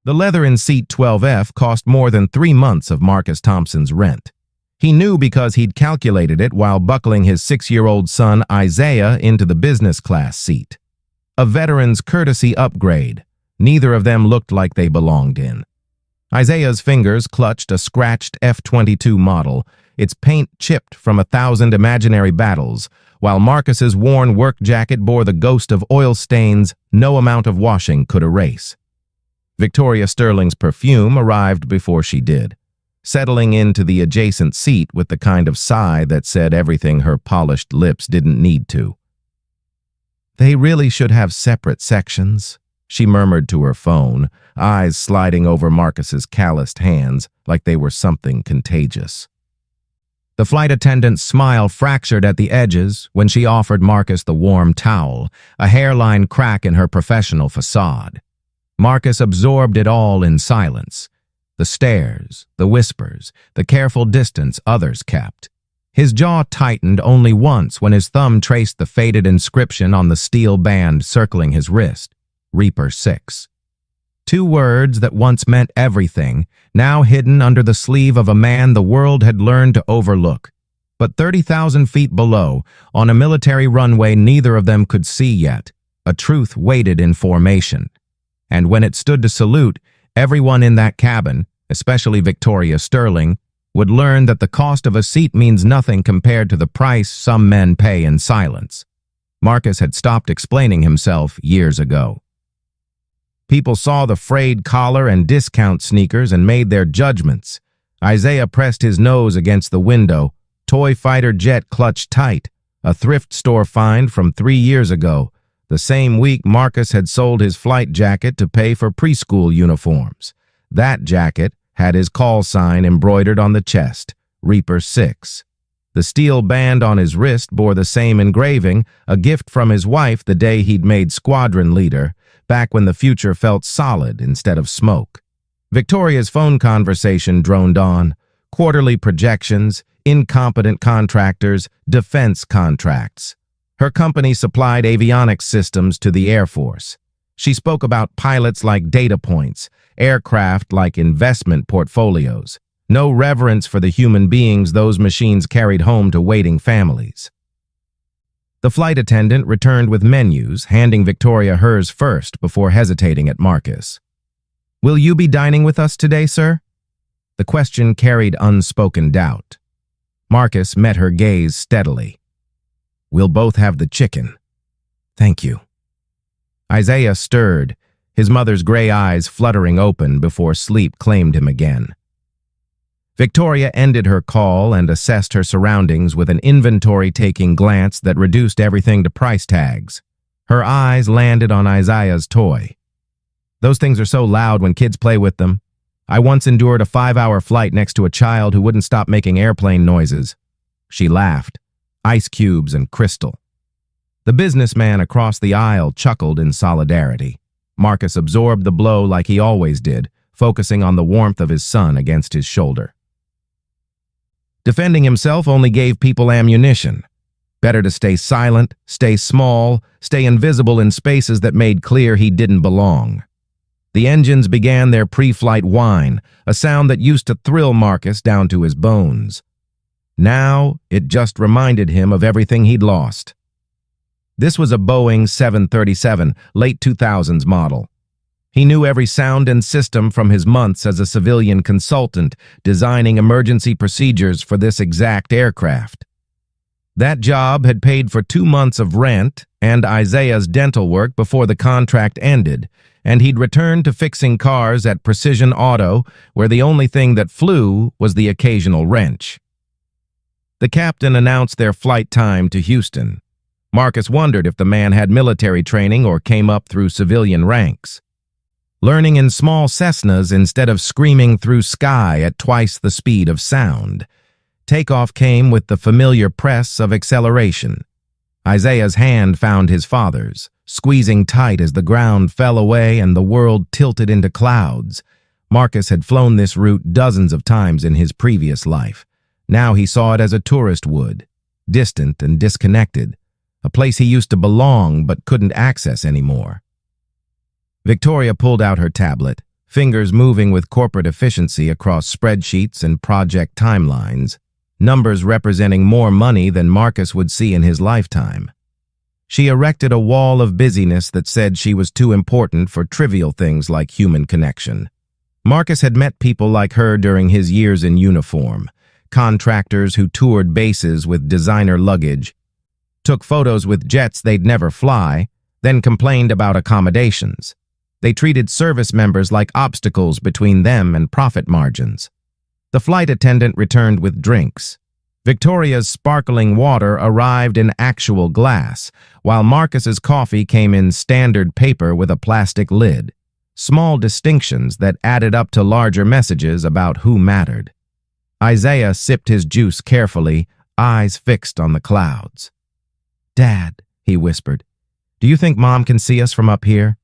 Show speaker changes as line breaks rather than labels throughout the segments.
The leather in seat 12F cost more than 3 months of Marcus Thompson's rent. He knew because he'd calculated it while buckling his 6-year-old son Isaiah into the business class seat. A veteran's courtesy upgrade. Neither of them looked like they belonged in. Isaiah's fingers clutched a scratched F-22 model, its paint chipped from 1,000 imaginary battles, while Marcus's worn work jacket bore the ghost of oil stains no amount of washing could erase. Victoria Sterling's perfume arrived before she did, settling into the adjacent seat with the kind of sigh that said everything her polished lips didn't need to. "They really should have separate sections," she murmured to her phone, eyes sliding over Marcus's calloused hands like they were something contagious. The flight attendant's smile fractured at the edges when she offered Marcus the warm towel, a hairline crack in her professional facade. Marcus absorbed it all in silence. The stares, the whispers, the careful distance others kept. His jaw tightened only once when his thumb traced the faded inscription on the steel band circling his wrist, Reaper 6. 2 words that once meant everything, now hidden under the sleeve of a man the world had learned to overlook. But 30,000 feet below, on a military runway neither of them could see yet, a truth waited in formation. And when it stood to salute, everyone in that cabin, especially Victoria Sterling, would learn that the cost of a seat means nothing compared to the price some men pay in silence. Marcus had stopped explaining himself years ago. People saw the frayed collar and discount sneakers and made their judgments. Isaiah pressed his nose against the window, toy fighter jet clutched tight, a thrift store find from 3 years ago, the same week Marcus had sold his flight jacket to pay for preschool uniforms. That jacket had his call sign embroidered on the chest, Reaper 6. The steel band on his wrist bore the same engraving, a gift from his wife the day he'd made squadron leader, back when the future felt solid instead of smoke. Victoria's phone conversation droned on. Quarterly projections, incompetent contractors, defense contracts. Her company supplied avionics systems to the Air Force. She spoke about pilots like data points, aircraft like investment portfolios. No reverence for the human beings those machines carried home to waiting families. The flight attendant returned with menus, handing Victoria hers first before hesitating at Marcus. "Will you be dining with us today, sir?" The question carried unspoken doubt. Marcus met her gaze steadily. "We'll both have the chicken. Thank you." Isaiah stirred, his mother's gray eyes fluttering open before sleep claimed him again. Victoria ended her call and assessed her surroundings with an inventory-taking glance that reduced everything to price tags. Her eyes landed on Isaiah's toy. "Those things are so loud when kids play with them. I once endured a 5-hour flight next to a child who wouldn't stop making airplane noises." She laughed. Ice cubes and crystal. The businessman across the aisle chuckled in solidarity. Marcus absorbed the blow like he always did, focusing on the warmth of his son against his shoulder. Defending himself only gave people ammunition. Better to stay silent, stay small, stay invisible in spaces that made clear he didn't belong. The engines began their pre-flight whine, a sound that used to thrill Marcus down to his bones. Now, it just reminded him of everything he'd lost. This was a Boeing 737, late 2000s model. He knew every sound and system from his months as a civilian consultant, designing emergency procedures for this exact aircraft. That job had paid for 2 months of rent and Isaiah's dental work before the contract ended, and he'd returned to fixing cars at Precision Auto, where the only thing that flew was the occasional wrench. The captain announced their flight time to Houston. Marcus wondered if the man had military training or came up through civilian ranks. Learning in small Cessnas instead of screaming through sky at twice the speed of sound. Takeoff came with the familiar press of acceleration. Isaiah's hand found his father's, squeezing tight as the ground fell away and the world tilted into clouds. Marcus had flown this route dozens of times in his previous life. Now he saw it as a tourist would, distant and disconnected, a place he used to belong but couldn't access anymore. Victoria pulled out her tablet, fingers moving with corporate efficiency across spreadsheets and project timelines, numbers representing more money than Marcus would see in his lifetime. She erected a wall of busyness that said she was too important for trivial things like human connection. Marcus had met people like her during his years in uniform, contractors who toured bases with designer luggage, took photos with jets they'd never fly, then complained about accommodations. They treated service members like obstacles between them and profit margins. The flight attendant returned with drinks. Victoria's sparkling water arrived in actual glass, while Marcus's coffee came in standard paper with a plastic lid. Small distinctions that added up to larger messages about who mattered. Isaiah sipped his juice carefully, eyes fixed on the clouds. "Dad," he whispered, "do you think Mom can see us from up here?"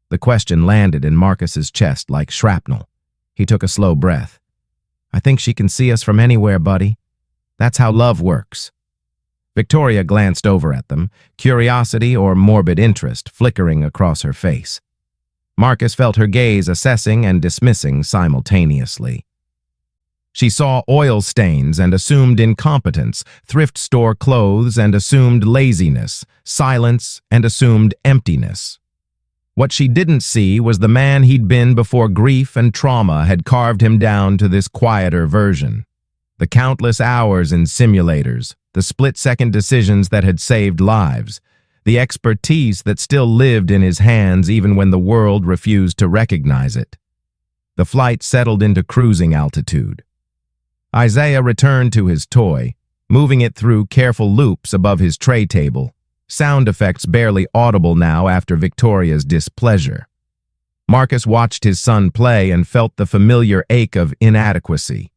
The question landed in Marcus's chest like shrapnel. He took a slow breath. "I think she can see us from anywhere, buddy. That's how love works." Victoria glanced over at them, curiosity or morbid interest flickering across her face. Marcus felt her gaze assessing and dismissing simultaneously. She saw oil stains and assumed incompetence, thrift store clothes and assumed laziness, silence and assumed emptiness. What she didn't see was the man he'd been before grief and trauma had carved him down to this quieter version. The countless hours in simulators, the split-second decisions that had saved lives, the expertise that still lived in his hands even when the world refused to recognize it. The flight settled into cruising altitude. Isaiah returned to his toy, moving it through careful loops above his tray table, sound effects barely audible now after Victoria's displeasure. Marcus watched his son play and felt the familiar ache of inadequacy.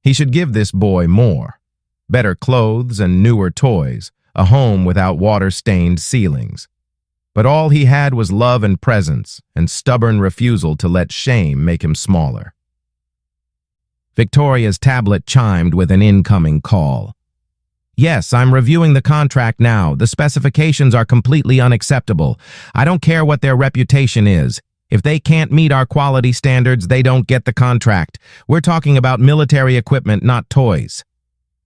He should give this boy more. Better clothes and newer toys, a home without water-stained ceilings. But all he had was love and presence, and stubborn refusal to let shame make him smaller. Victoria's tablet chimed with an incoming call. "Yes, I'm reviewing the contract now. The specifications are completely unacceptable. I don't care what their reputation is. If they can't meet our quality standards, they don't get the contract. We're talking about military equipment, not toys."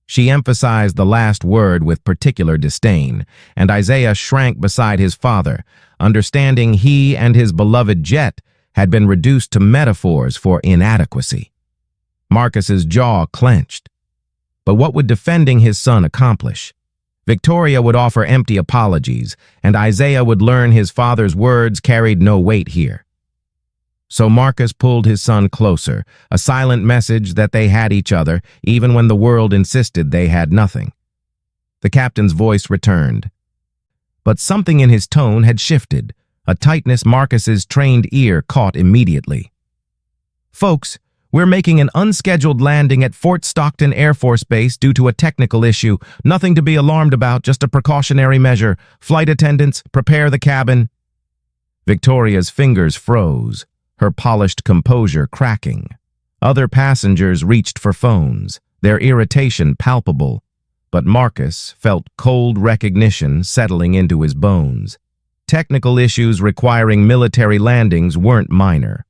She emphasized the last word with particular disdain, and Isaiah shrank beside his father, understanding he and his beloved jet had been reduced to metaphors for inadequacy. Marcus's jaw clenched. But what would defending his son accomplish? Victoria would offer empty apologies, and Isaiah would learn his father's words carried no weight here. So Marcus pulled his son closer, a silent message that they had each other, even when the world insisted they had nothing. The captain's voice returned. But something in his tone had shifted, a tightness Marcus's trained ear caught immediately. "Folks, we're making an unscheduled landing at Fort Stockton Air Force Base due to a technical issue. Nothing to be alarmed about, just a precautionary measure. Flight attendants, prepare the cabin." Victoria's fingers froze, her polished composure cracking. Other passengers reached for phones, their irritation palpable, but Marcus felt cold recognition settling into his bones. Technical issues requiring military landings weren't minor.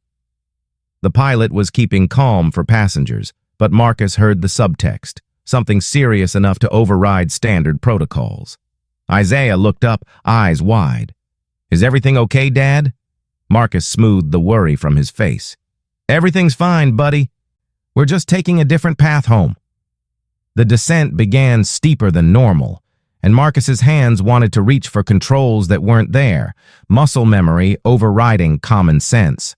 The pilot was keeping calm for passengers, but Marcus heard the subtext, something serious enough to override standard protocols. Isaiah looked up, eyes wide. "Is everything okay, Dad?" Marcus smoothed the worry from his face. "Everything's fine, buddy. We're just taking a different path home." The descent began steeper than normal, and Marcus's hands wanted to reach for controls that weren't there, muscle memory overriding common sense.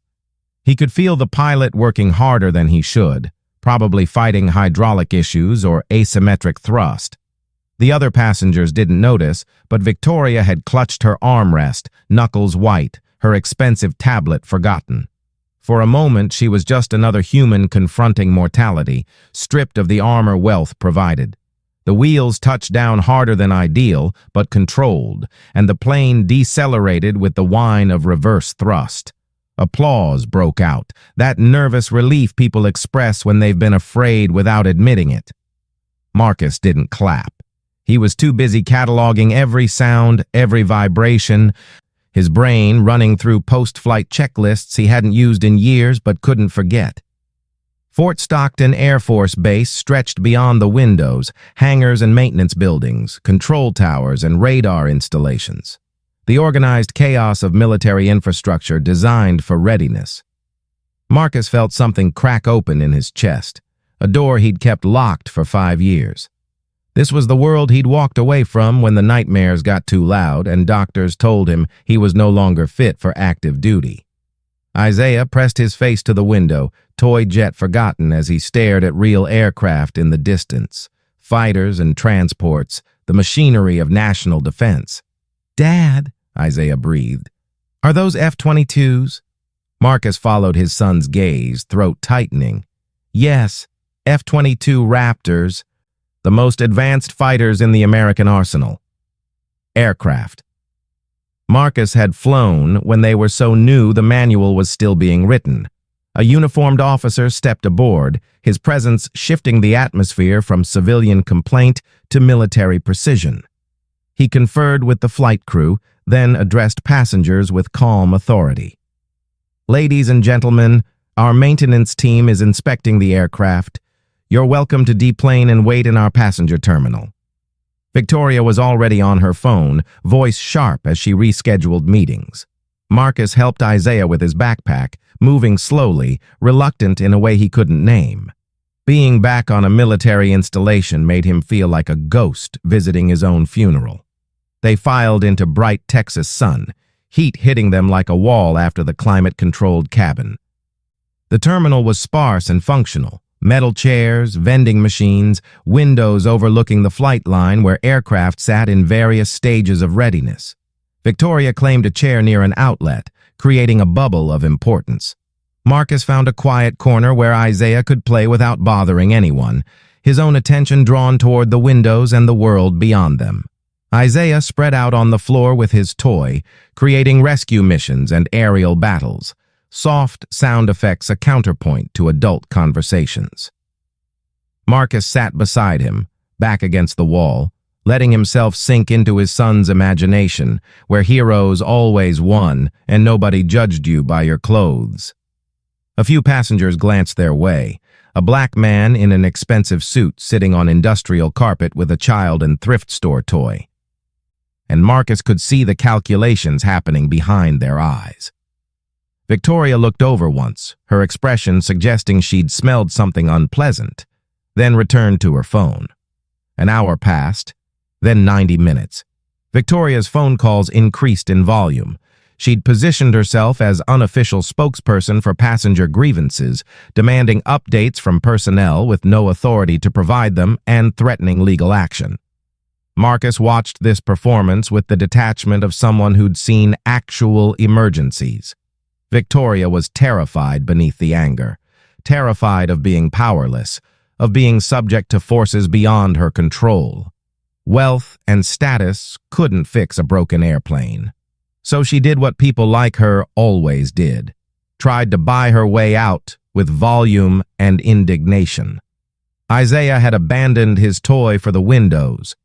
He could feel the pilot working harder than he should, probably fighting hydraulic issues or asymmetric thrust. The other passengers didn't notice, but Victoria had clutched her armrest, knuckles white, her expensive tablet forgotten. For a moment, she was just another human confronting mortality, stripped of the armor wealth provided. The wheels touched down harder than ideal, but controlled, and the plane decelerated with the whine of reverse thrust. Applause broke out, that nervous relief people express when they've been afraid without admitting it. Marcus didn't clap. He was too busy cataloging every sound, every vibration. his brain running through post-flight checklists he hadn't used in years but couldn't forget. Fort Stockton Air Force Base stretched beyond the windows, hangars and maintenance buildings, control towers and radar installations. The organized chaos of military infrastructure designed for readiness. Marcus felt something crack open in his chest, a door he'd kept locked for 5 years. This was the world he'd walked away from when the nightmares got too loud and doctors told him he was no longer fit for active duty. Isaiah pressed his face to the window, toy jet forgotten as he stared at real aircraft in the distance, fighters and transports, the machinery of national defense. "Dad," Isaiah breathed, "are those F-22s?" Marcus followed his son's gaze, throat tightening. "Yes, F-22 Raptors, the most advanced fighters in the American arsenal." Aircraft. Marcus had flown when they were so new the manual was still being written. A uniformed officer stepped aboard, his presence shifting the atmosphere from civilian complaint to military precision. He conferred with the flight crew, then addressed passengers with calm authority. "Ladies and gentlemen, our maintenance team is inspecting the aircraft. You're welcome to deplane and wait in our passenger terminal." Victoria was already on her phone, voice sharp as she rescheduled meetings. Marcus helped Isaiah with his backpack, moving slowly, reluctant in a way he couldn't name. Being back on a military installation made him feel like a ghost visiting his own funeral. They filed into bright Texas sun, heat hitting them like a wall after the climate-controlled cabin. The terminal was sparse and functional. Metal chairs, vending machines, windows overlooking the flight line where aircraft sat in various stages of readiness. Victoria claimed a chair near an outlet, creating a bubble of importance. Marcus found a quiet corner where Isaiah could play without bothering anyone, his own attention drawn toward the windows and the world beyond them. Isaiah spread out on the floor with his toy, creating rescue missions and aerial battles. Soft sound effects a counterpoint to adult conversations. Marcus sat beside him, back against the wall, letting himself sink into his son's imagination, where heroes always won and nobody judged you by your clothes. A few passengers glanced their way, a black man in an expensive suit sitting on industrial carpet with a child and thrift store toy. And Marcus could see the calculations happening behind their eyes. Victoria looked over once, her expression suggesting she'd smelled something unpleasant, then returned to her phone. An hour passed, then 90 minutes. Victoria's phone calls increased in volume. She'd positioned herself as unofficial spokesperson for passenger grievances, demanding updates from personnel with no authority to provide them and threatening legal action. Marcus watched this performance with the detachment of someone who'd seen actual emergencies. Victoria was terrified beneath the anger, terrified of being powerless, of being subject to forces beyond her control. Wealth and status couldn't fix a broken airplane. So she did what people like her always did, tried to buy her way out with volume and indignation. Isaiah had abandoned his toy for the windows.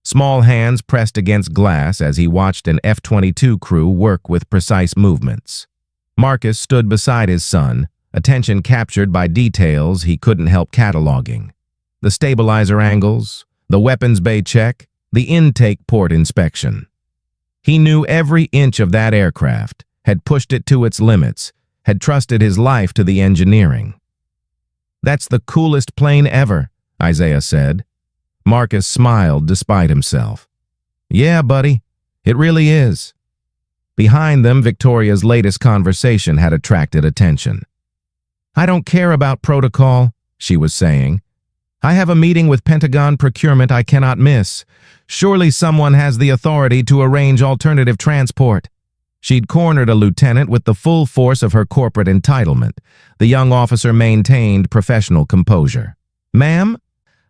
Small hands pressed against glass as he watched an F-22 crew work with precise movements. Marcus stood beside his son, attention captured by details he couldn't help cataloging. The stabilizer angles, the weapons bay check, the intake port inspection. He knew every inch of that aircraft, had pushed it to its limits, had trusted his life to the engineering. "That's the coolest plane ever," Isaiah said. Marcus smiled despite himself. "Yeah, buddy, it really is." Behind them, Victoria's latest conversation had attracted attention. "I don't care about protocol," she was saying. "I have a meeting with Pentagon procurement I cannot miss. Surely someone has the authority to arrange alternative transport." She'd cornered a lieutenant with the full force of her corporate entitlement. The young officer maintained professional composure. "Ma'am,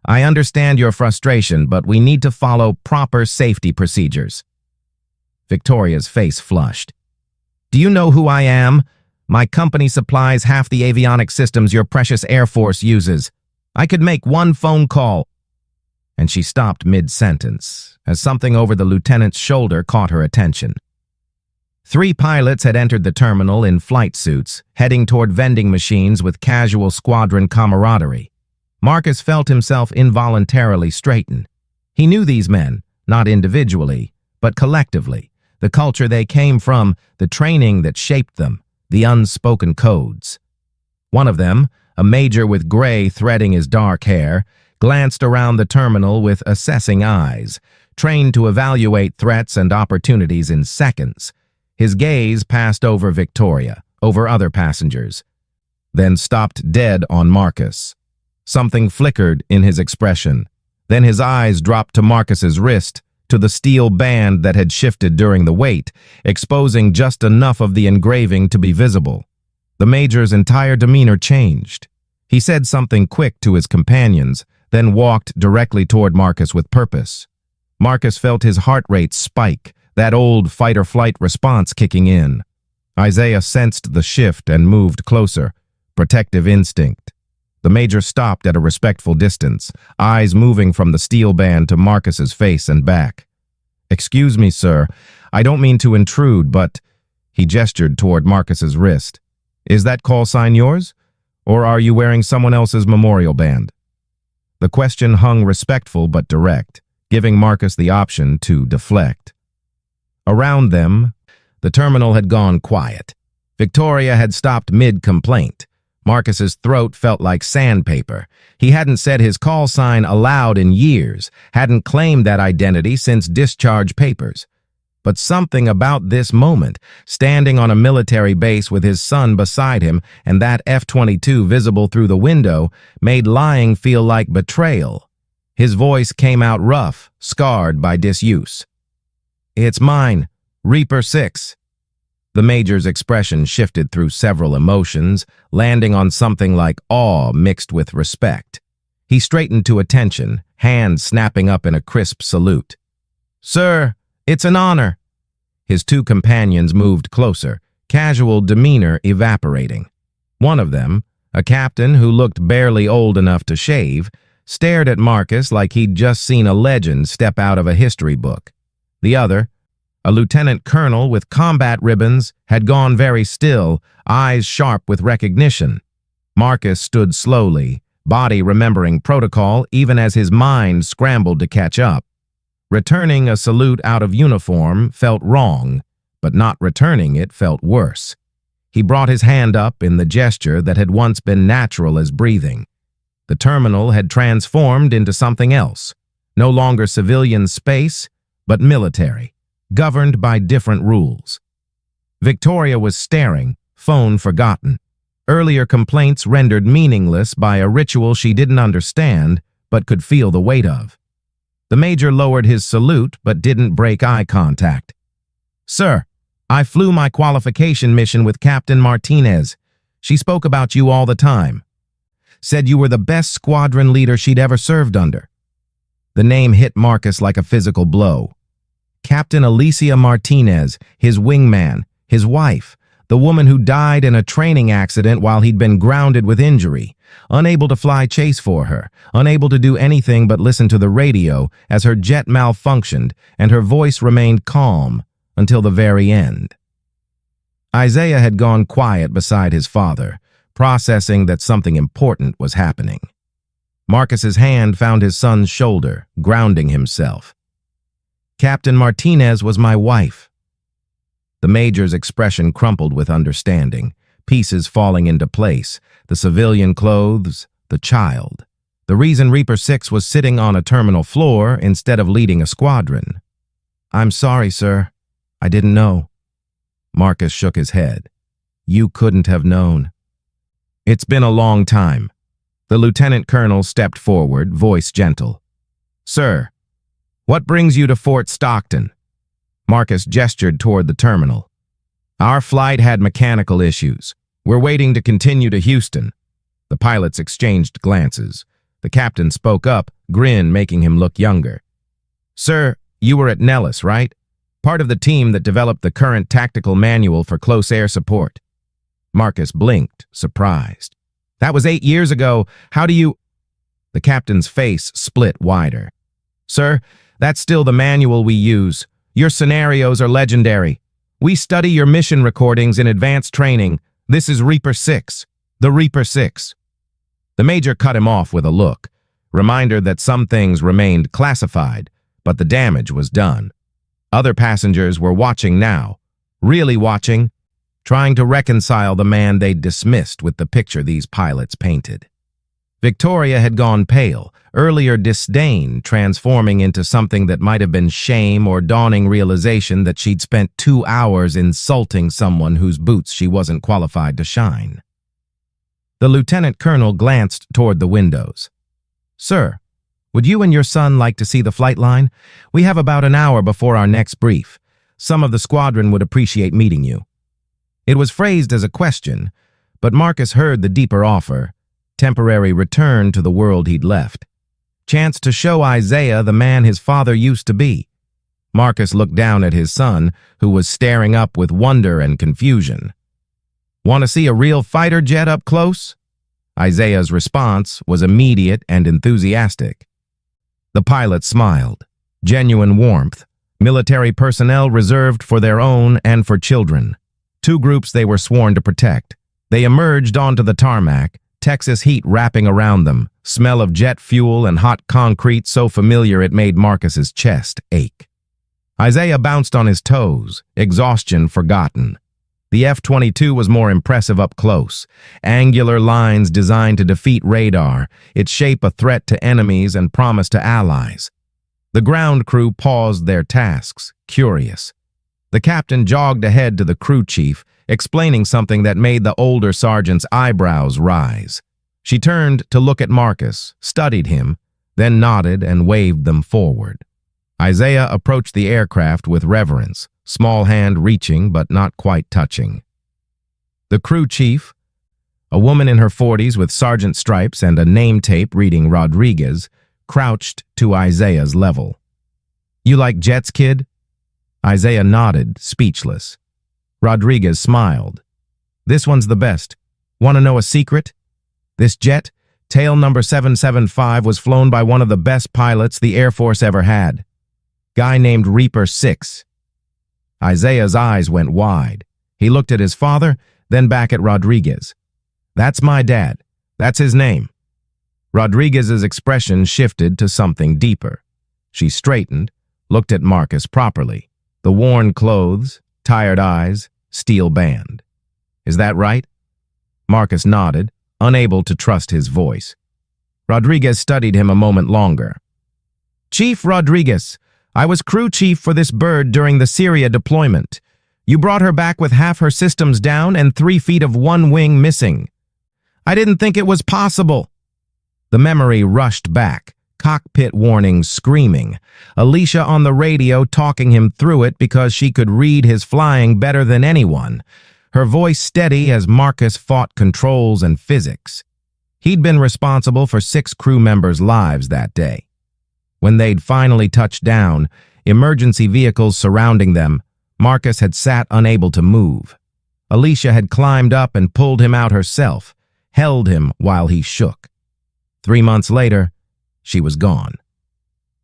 I understand your frustration, but we need to follow proper safety procedures." Victoria's face flushed. "Do you know who I am? My company supplies half the avionics systems your precious Air Force uses. I could make one phone call." And she stopped mid-sentence, as something over the lieutenant's shoulder caught her attention. Three pilots had entered the terminal in flight suits, heading toward vending machines with casual squadron camaraderie. Marcus felt himself involuntarily straighten. He knew these men, not individually, but collectively, the culture they came from, the training that shaped them, the unspoken codes. One of them, a major with gray threading his dark hair, glanced around the terminal with assessing eyes, trained to evaluate threats and opportunities in seconds. His gaze passed over Victoria, over other passengers, then stopped dead on Marcus. Something flickered in his expression. Then his eyes dropped to Marcus's wrist, to the steel band that had shifted during the wait, exposing just enough of the engraving to be visible. The major's entire demeanor changed. He said something quick to his companions, then walked directly toward Marcus with purpose. Marcus felt his heart rate spike, that old fight-or-flight response kicking in. Isaiah sensed the shift and moved closer, protective instinct. The major stopped at a respectful distance, eyes moving from the steel band to Marcus's face and back. "Excuse me, sir. I don't mean to intrude, but—" He gestured toward Marcus's wrist. "Is that call sign yours? Or are you wearing someone else's memorial band?" The question hung respectful but direct, giving Marcus the option to deflect. Around them, the terminal had gone quiet. Victoria had stopped mid-complaint. Marcus's throat felt like sandpaper. He hadn't said his call sign aloud in years, hadn't claimed that identity since discharge papers. But something about this moment, standing on a military base with his son beside him and that F-22 visible through the window, made lying feel like betrayal. His voice came out rough, scarred by disuse. "It's mine, Reaper 6. The major's expression shifted through several emotions, landing on something like awe mixed with respect. He straightened to attention, hands snapping up in a crisp salute. "Sir, it's an honor." His two companions moved closer, casual demeanor evaporating. One of them, a captain who looked barely old enough to shave, stared at Marcus like he'd just seen a legend step out of a history book. The other, a lieutenant colonel with combat ribbons, had gone very still, eyes sharp with recognition. Marcus stood slowly, body remembering protocol even as his mind scrambled to catch up. Returning a salute out of uniform felt wrong, but not returning it felt worse. He brought his hand up in the gesture that had once been natural as breathing. The terminal had transformed into something else, no longer civilian space, but military, governed by different rules. Victoria was staring, phone forgotten. Earlier complaints rendered meaningless by a ritual she didn't understand, but could feel the weight of. The major lowered his salute, but didn't break eye contact. "Sir, I flew my qualification mission with Captain Martinez. She spoke about you all the time. Said you were the best squadron leader she'd ever served under." The name hit Marcus like a physical blow. Captain Alicia Martinez, his wingman, his wife, the woman who died in a training accident while he'd been grounded with injury, unable to fly chase for her, unable to do anything but listen to the radio as her jet malfunctioned and her voice remained calm until the very end. Isaiah had gone quiet beside his father, processing that something important was happening. Marcus's hand found his son's shoulder, grounding himself. "Captain Martinez was my wife." The major's expression crumpled with understanding, pieces falling into place, the civilian clothes, the child. The reason Reaper 6 was sitting on a terminal floor instead of leading a squadron. "I'm sorry, sir. I didn't know." Marcus shook his head. "You couldn't have known." "It's been a long time." The lieutenant colonel stepped forward, voice gentle. "Sir, what brings you to Fort Stockton?" Marcus gestured toward the terminal. "Our flight had mechanical issues. We're waiting to continue to Houston." The pilots exchanged glances. The captain spoke up, grin making him look younger. "Sir, you were at Nellis, right? Part of the team that developed the current tactical manual for close air support." Marcus blinked, surprised. "That was 8 years ago. How do you—" The captain's face split wider. "Sir, that's still the manual we use. Your scenarios are legendary. We study your mission recordings in advanced training. This is Reaper 6. The Reaper 6. The Major cut him off with a look. Reminder that some things remained classified, but the damage was done. Other passengers were watching now. Really watching, trying to reconcile the man they'd dismissed with the picture these pilots painted. Victoria had gone pale, earlier disdain transforming into something that might have been shame or dawning realization that she'd spent 2 hours insulting someone whose boots she wasn't qualified to shine. The lieutenant colonel glanced toward the windows. "Sir, would you and your son like to see the flight line? We have about an hour before our next brief. Some of the squadron would appreciate meeting you." It was phrased as a question, but Marcus heard the deeper offer. Temporary return to the world he'd left. Chance to show Isaiah the man his father used to be. Marcus looked down at his son, who was staring up with wonder and confusion. "Want to see a real fighter jet up close?" Isaiah's response was immediate and enthusiastic. The pilot smiled. Genuine warmth. Military personnel reserved for their own and for children. 2 groups they were sworn to protect. They emerged onto the tarmac, Texas heat wrapping around them, smell of jet fuel and hot concrete so familiar it made Marcus's chest ache. Isaiah bounced on his toes, exhaustion forgotten. The F-22 was more impressive up close. Angular lines designed to defeat radar, its shape a threat to enemies and promise to allies. The ground crew paused their tasks, curious. The captain jogged ahead to the crew chief, explaining something that made the older sergeant's eyebrows rise. She turned to look at Marcus, studied him, then nodded and waved them forward. Isaiah approached the aircraft with reverence, small hand reaching but not quite touching. The crew chief, a woman in her 40s with sergeant stripes and a name tape reading Rodriguez, crouched to Isaiah's level. "You like jets, kid?" Isaiah nodded, speechless. Rodriguez smiled. "This one's the best. Want to know a secret? This jet, tail number 775, was flown by one of the best pilots the Air Force ever had. Guy named Reaper 6. Isaiah's eyes went wide. He looked at his father, then back at Rodriguez. "That's my dad. That's his name." Rodriguez's expression shifted to something deeper. She straightened, looked at Marcus properly. The worn clothes, tired eyes, steel band. "Is that right?" Marcus nodded, unable to trust his voice. Rodriguez studied him a moment longer. "Chief Rodriguez, I was crew chief for this bird during the Syria deployment. You brought her back with half her systems down and 3 feet of one wing missing. I didn't think it was possible." The memory rushed back. Cockpit warnings screaming. Alicia on the radio talking him through it because she could read his flying better than anyone. Her voice steady as Marcus fought controls and physics. He'd been responsible for 6 crew members' lives that day. When they'd finally touched down, emergency vehicles surrounding them, Marcus had sat unable to move. Alicia had climbed up and pulled him out herself, held him while he shook. 3 months later, she was gone.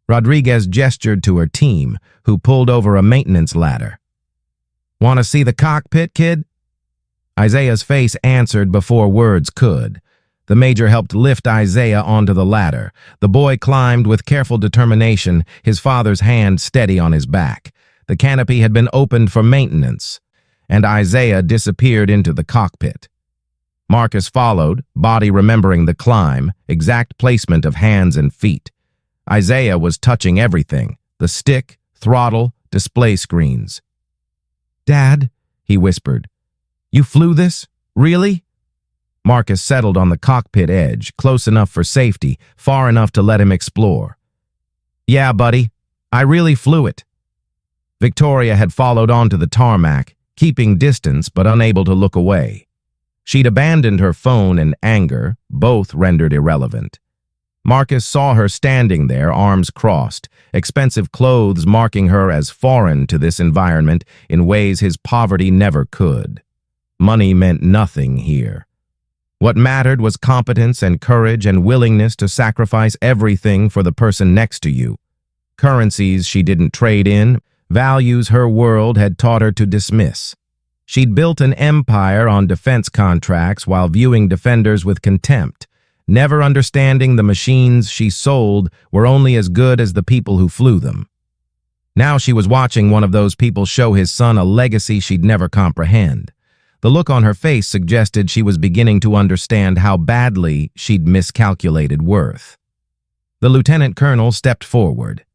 Rodriguez gestured to her team, who pulled over a maintenance ladder. "Want to see the cockpit, kid?" Isaiah's face answered before words could. The major helped lift Isaiah onto the ladder. The boy climbed with careful determination, his father's hand steady on his back. The canopy had been opened for maintenance, and Isaiah disappeared into the cockpit. Marcus followed, body remembering the climb, exact placement of hands and feet. Isaiah was touching everything, the stick, throttle, display screens. "Dad," he whispered, "you flew this? Really?" Marcus settled on the cockpit edge, close enough for safety, far enough to let him explore. "Yeah, buddy, I really flew it." Victoria had followed onto the tarmac, keeping distance but unable to look away. She'd abandoned her phone in anger, both rendered irrelevant. Marcus saw her standing there, arms crossed, expensive clothes marking her as foreign to this environment in ways his poverty never could. Money meant nothing here. What mattered was competence and courage and willingness to sacrifice everything for the person next to you. Currencies she didn't trade in, values her world had taught her to dismiss. She'd built an empire on defense contracts while viewing defenders with contempt, never understanding the machines she sold were only as good as the people who flew them. Now she was watching one of those people show his son a legacy she'd never comprehend. The look on her face suggested she was beginning to understand how badly she'd miscalculated worth. The lieutenant colonel stepped forward.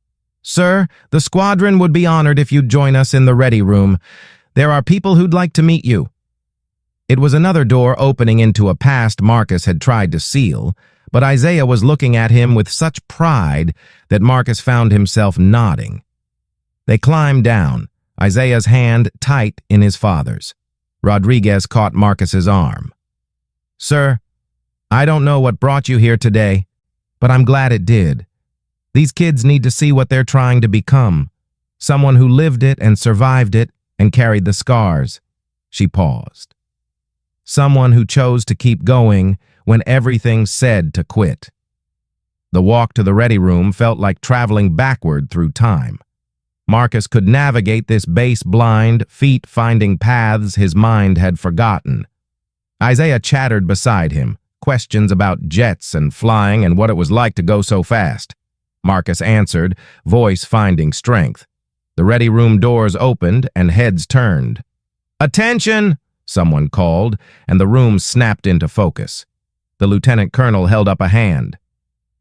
"Sir, the squadron would be honored if you'd join us in the ready room. There are people who'd like to meet you." It was another door opening into a past Marcus had tried to seal, but Isaiah was looking at him with such pride that Marcus found himself nodding. They climbed down, Isaiah's hand tight in his father's. Rodriguez caught Marcus's arm. "Sir, I don't know what brought you here today, but I'm glad it did. These kids need to see what they're trying to become, someone who lived it and survived it and carried the scars." She paused. "Someone who chose to keep going when everything said to quit." The walk to the ready room felt like traveling backward through time. Marcus could navigate this base blind, feet finding paths his mind had forgotten. Isaiah chattered beside him, questions about jets and flying and what it was like to go so fast. Marcus answered, voice finding strength. The ready room doors opened and heads turned. "Attention!" someone called, and the room snapped into focus. The lieutenant colonel held up a hand.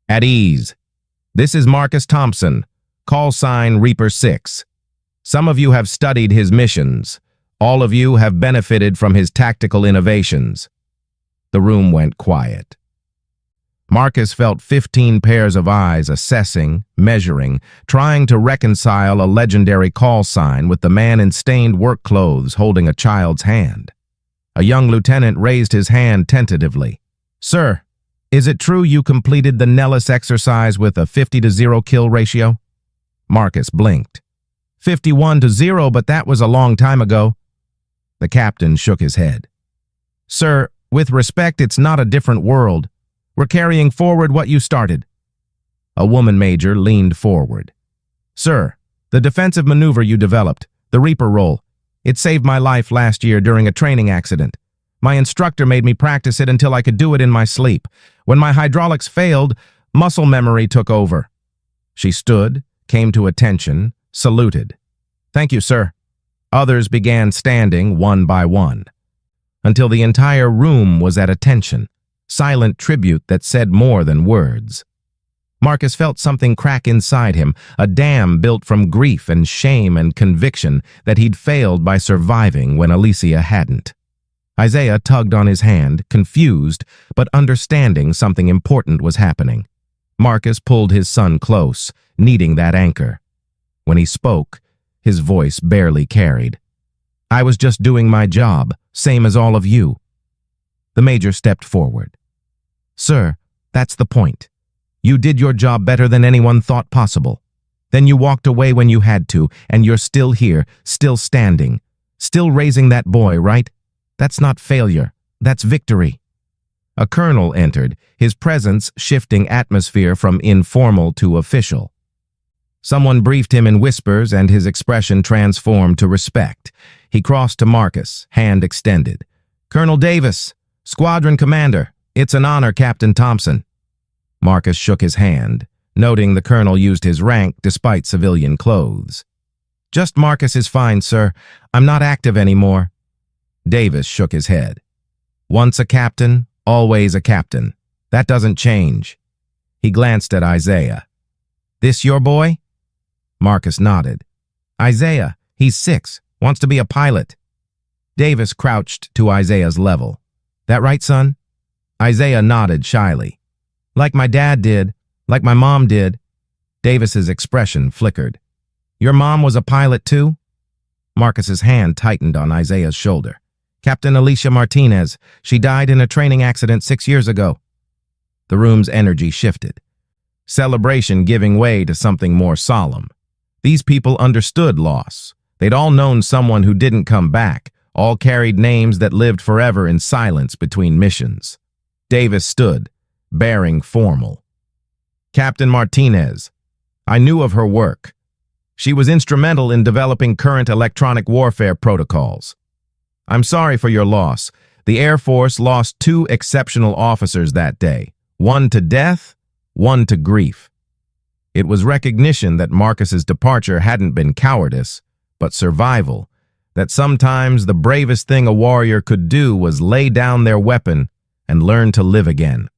"At ease. This is Marcus Thompson. Call sign Reaper 6. Some of you have studied his missions. All of you have benefited from his tactical innovations." The room went quiet. Marcus felt 15 pairs of eyes assessing, measuring, trying to reconcile a legendary call sign with the man in stained work clothes holding a child's hand. A young lieutenant raised his hand tentatively. "Sir, is it true you completed the Nellis exercise with a 50-0 kill ratio?" Marcus blinked. 51-0, but that was a long time ago." The captain shook his head. "Sir, with respect, it's not a different world. We're carrying forward what you started." A woman major leaned forward. "Sir, the defensive maneuver you developed, the Reaper roll, it saved my life last year during a training accident. My instructor made me practice it until I could do it in my sleep. When my hydraulics failed, muscle memory took over." She stood, came to attention, saluted. "Thank you, sir." Others began standing one by one, until the entire room was at attention, silent tribute that said more than words. Marcus felt something crack inside him, a dam built from grief and shame and conviction that he'd failed by surviving when Alicia hadn't. Isaiah tugged on his hand, confused, but understanding something important was happening. Marcus pulled his son close, needing that anchor. When he spoke, his voice barely carried. "I was just doing my job, same as all of you." The major stepped forward. "Sir, that's the point. You did your job better than anyone thought possible. Then you walked away when you had to, and you're still here, still standing, still raising that boy, right? That's not failure, that's victory." A colonel entered, his presence shifting atmosphere from informal to official. Someone briefed him in whispers, and his expression transformed to respect. He crossed to Marcus, hand extended. "Colonel Davis, Squadron Commander, it's an honor, Captain Thompson." Marcus shook his hand, noting the colonel used his rank despite civilian clothes. "Just Marcus is fine, sir. I'm not active anymore." Davis shook his head. "Once a captain, always a captain. That doesn't change." He glanced at Isaiah. "This your boy?" Marcus nodded. "Isaiah, he's 6, wants to be a pilot." Davis crouched to Isaiah's level. "That right, son?" Isaiah nodded shyly. "Like my dad did, like my mom did." Davis's expression flickered. "Your mom was a pilot too?" Marcus's hand tightened on Isaiah's shoulder. "Captain Alicia Martinez. She died in a training accident 6 years ago." The room's energy shifted. Celebration giving way to something more solemn. These people understood loss. They'd all known someone who didn't come back, all carried names that lived forever in silence between missions. Davis stood, bearing formal. "Captain Martinez, I knew of her work. She was instrumental in developing current electronic warfare protocols. I'm sorry for your loss. The Air Force lost 2 exceptional officers that day, one to death, one to grief. It was recognition that Marcus's departure hadn't been cowardice, but survival, that sometimes the bravest thing a warrior could do was lay down their weapon and learn to live again.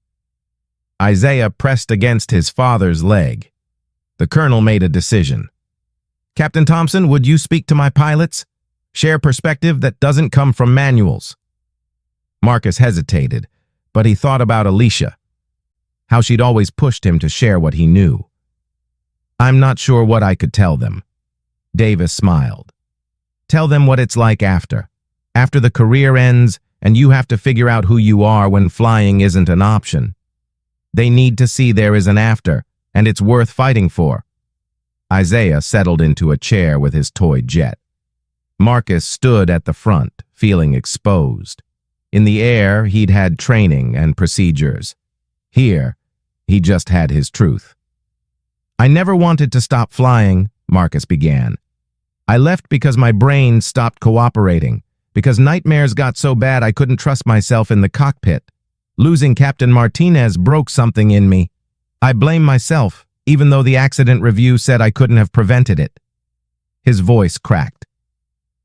Isaiah pressed against his father's leg. The colonel made a decision. Captain Thompson, would you speak to my pilots? Share perspective that doesn't come from manuals. Marcus hesitated, but he thought about Alicia, how she'd always pushed him to share what he knew. I'm not sure what I could tell them. Davis smiled. Tell them what it's like after. After the career ends and you have to figure out who you are when flying isn't an option. They need to see there is an after, and it's worth fighting for. Isaiah settled into a chair with his toy jet. Marcus stood at the front, feeling exposed. In the air, he'd had training and procedures. Here, he just had his truth. I never wanted to stop flying, Marcus began. I left because my brain stopped cooperating, because nightmares got so bad I couldn't trust myself in the cockpit. Losing Captain Martinez broke something in me. I blame myself, even though the accident review said I couldn't have prevented it. His voice cracked.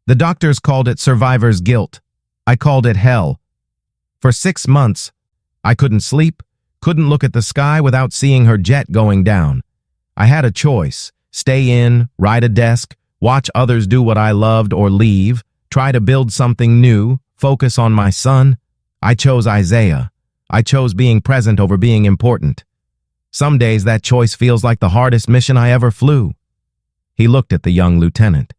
The doctors called it survivor's guilt. I called it hell. For 6 months, I couldn't sleep, couldn't look at the sky without seeing her jet going down. I had a choice: stay in, ride a desk, watch others do what I loved, or leave, try to build something new, focus on my son. I chose Isaiah. I chose being present over being important. Some days that choice feels like the hardest mission I ever flew. He looked at the young lieutenant.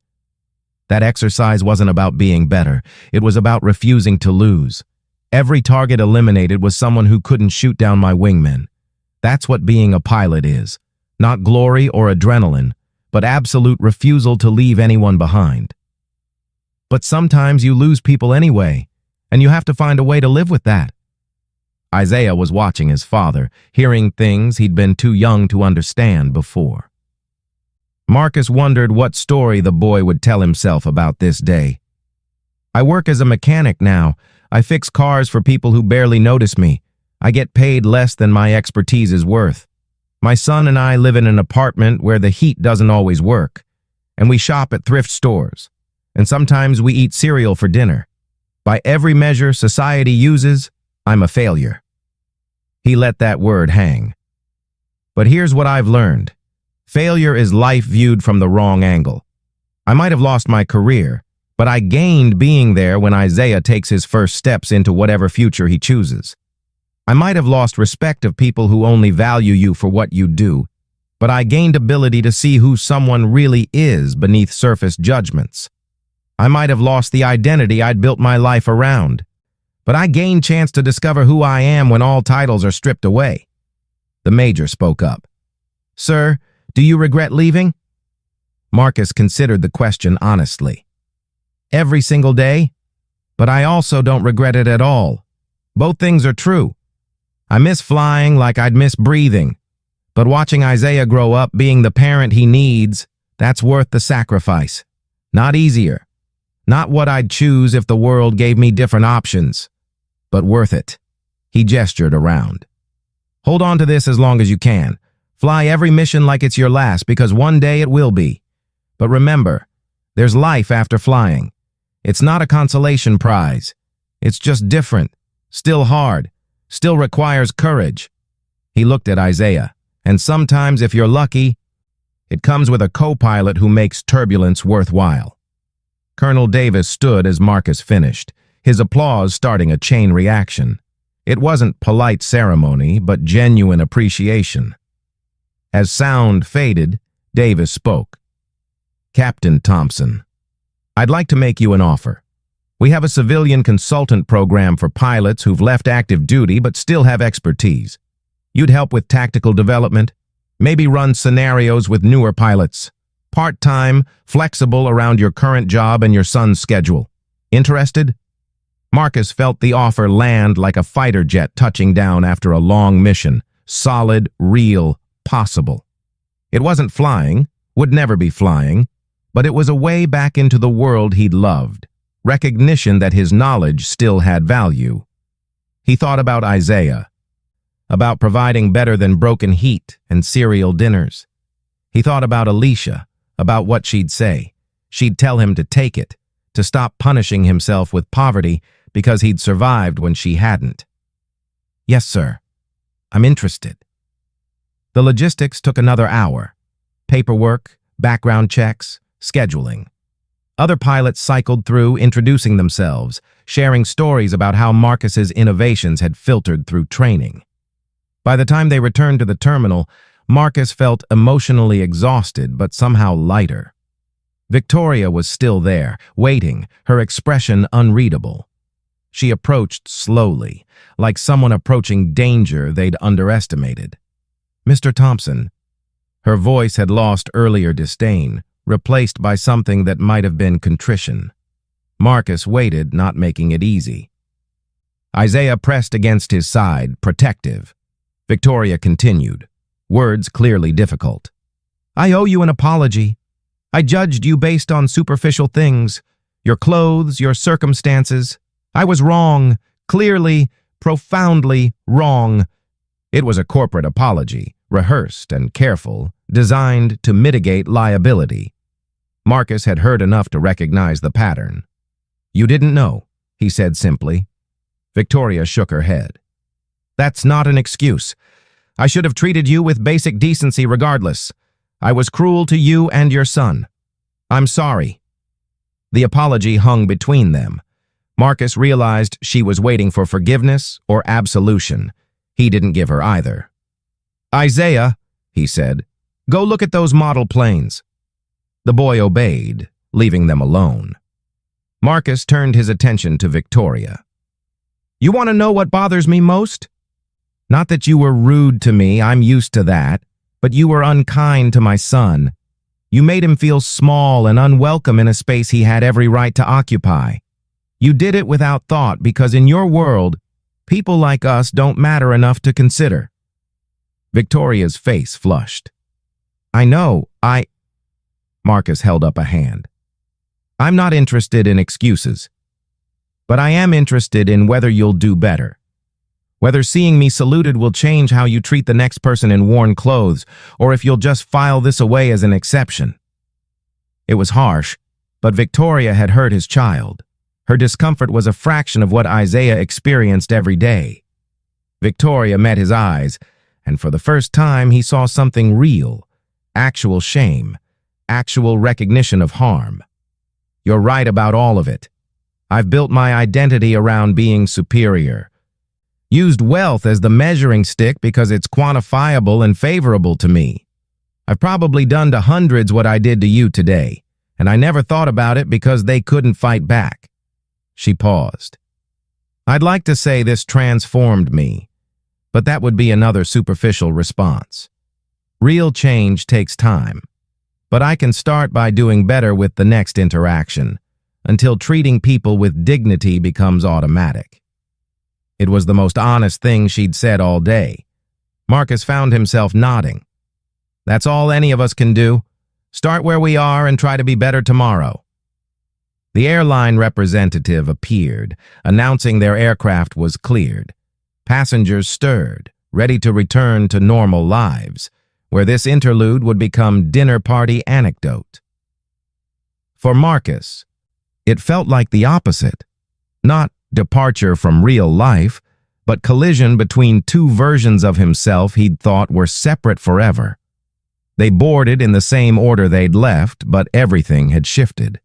That exercise wasn't about being better. It was about refusing to lose. Every target eliminated was someone who couldn't shoot down my wingmen. That's what being a pilot is. Not glory or adrenaline, but absolute refusal to leave anyone behind. But sometimes you lose people anyway, and you have to find a way to live with that. Isaiah was watching his father, hearing things he'd been too young to understand before. Marcus wondered what story the boy would tell himself about this day. I work as a mechanic now. I fix cars for people who barely notice me. I get paid less than my expertise is worth. My son and I live in an apartment where the heat doesn't always work, and we shop at thrift stores, and sometimes we eat cereal for dinner. By every measure society uses, I'm a failure. He let that word hang. But here's what I've learned. Failure is life viewed from the wrong angle. I might have lost my career, but I gained being there when Isaiah takes his first steps into whatever future he chooses. I might have lost respect of people who only value you for what you do, but I gained ability to see who someone really is beneath surface judgments. I might have lost the identity I'd built my life around, but I gained chance to discover who I am when all titles are stripped away. The major spoke up. Sir, do you regret leaving? Marcus considered the question honestly. Every single day, but I also don't regret it at all. Both things are true. I miss flying like I'd miss breathing, but watching Isaiah grow up being the parent he needs, that's worth the sacrifice. Not easier. Not what I'd choose if the world gave me different options, but worth it. He gestured around. Hold on to this as long as you can. Fly every mission like it's your last, because one day it will be. But remember, there's life after flying. It's not a consolation prize. It's just different, still hard, still requires courage. He looked at Isaiah, and sometimes, if you're lucky, it comes with a co-pilot who makes turbulence worthwhile. Colonel Davis stood as Marcus finished, his applause starting a chain reaction. It wasn't polite ceremony, but genuine appreciation. As sound faded, Davis spoke. Captain Thompson, I'd like to make you an offer. We have a civilian consultant program for pilots who've left active duty but still have expertise. You'd help with tactical development, maybe run scenarios with newer pilots. Part-time, flexible around your current job and your son's schedule. Interested? Marcus felt the offer land like a fighter jet touching down after a long mission. Solid, real, possible. It wasn't flying, Would never be flying, but it was a way back into the world he'd loved, recognition that his knowledge still had value. He thought about Isaiah, about providing better than broken heat and cereal dinners. He thought about Alicia, about what she'd say. She'd tell him to take it, to stop punishing himself with poverty because he'd survived when she hadn't. "Yes, sir. I'm interested." The logistics took another hour. Paperwork, background checks, scheduling. Other pilots cycled through, introducing themselves, sharing stories about how Marcus's innovations had filtered through training. By the time they returned to the terminal, Marcus felt emotionally exhausted but somehow lighter. Victoria was still there, waiting, her expression unreadable. She approached slowly, like someone approaching danger they'd underestimated. "Mr. Thompson." Her voice had lost earlier disdain, replaced by something that might have been contrition. Marcus waited, not making it easy. Isaiah pressed against his side, protective. Victoria continued, words clearly difficult. "I owe you an apology. I judged you based on superficial things, your clothes, your circumstances. I was wrong, clearly, profoundly wrong." It was a corporate apology, rehearsed and careful, designed to mitigate liability. Marcus had heard enough to recognize the pattern. "You didn't know," he said simply. Victoria shook her head. "That's not an excuse. I should have treated you with basic decency regardless. I was cruel to you and your son. I'm sorry." The apology hung between them. Marcus realized she was waiting for forgiveness or absolution. He didn't give her either. "Isaiah," he said, "go look at those model planes." The boy obeyed, leaving them alone. Marcus turned his attention to Victoria. "You want to know what bothers me most? Not that you were rude to me, I'm used to that, but you were unkind to my son. You made him feel small and unwelcome in a space he had every right to occupy. You did it without thought because in your world, people like us don't matter enough to consider." Victoria's face flushed. "I know, Marcus held up a hand. "I'm not interested in excuses, but I am interested in whether you'll do better. Whether seeing me saluted will change how you treat the next person in worn clothes, or if you'll just file this away as an exception." It was harsh, but Victoria had hurt his child. Her discomfort was a fraction of what Isaiah experienced every day. Victoria met his eyes, and for the first time he saw something real, actual shame, actual recognition of harm. "You're right about all of it. I've built my identity around being superior. Used wealth as the measuring stick because it's quantifiable and favorable to me. I've probably done to hundreds what I did to you today, and I never thought about it because they couldn't fight back." She paused. "I'd like to say this transformed me, but that would be another superficial response. Real change takes time, but I can start by doing better with the next interaction, until treating people with dignity becomes automatic." It was the most honest thing she'd said all day. Marcus found himself nodding. "That's all any of us can do. Start where we are and try to be better tomorrow." The airline representative appeared, announcing their aircraft was cleared. Passengers stirred, ready to return to normal lives, where this interlude would become dinner party anecdote. For Marcus, it felt like the opposite. Not departure from real life, but collision between two versions of himself he'd thought were separate forever. They boarded in the same order they'd left, but everything had shifted.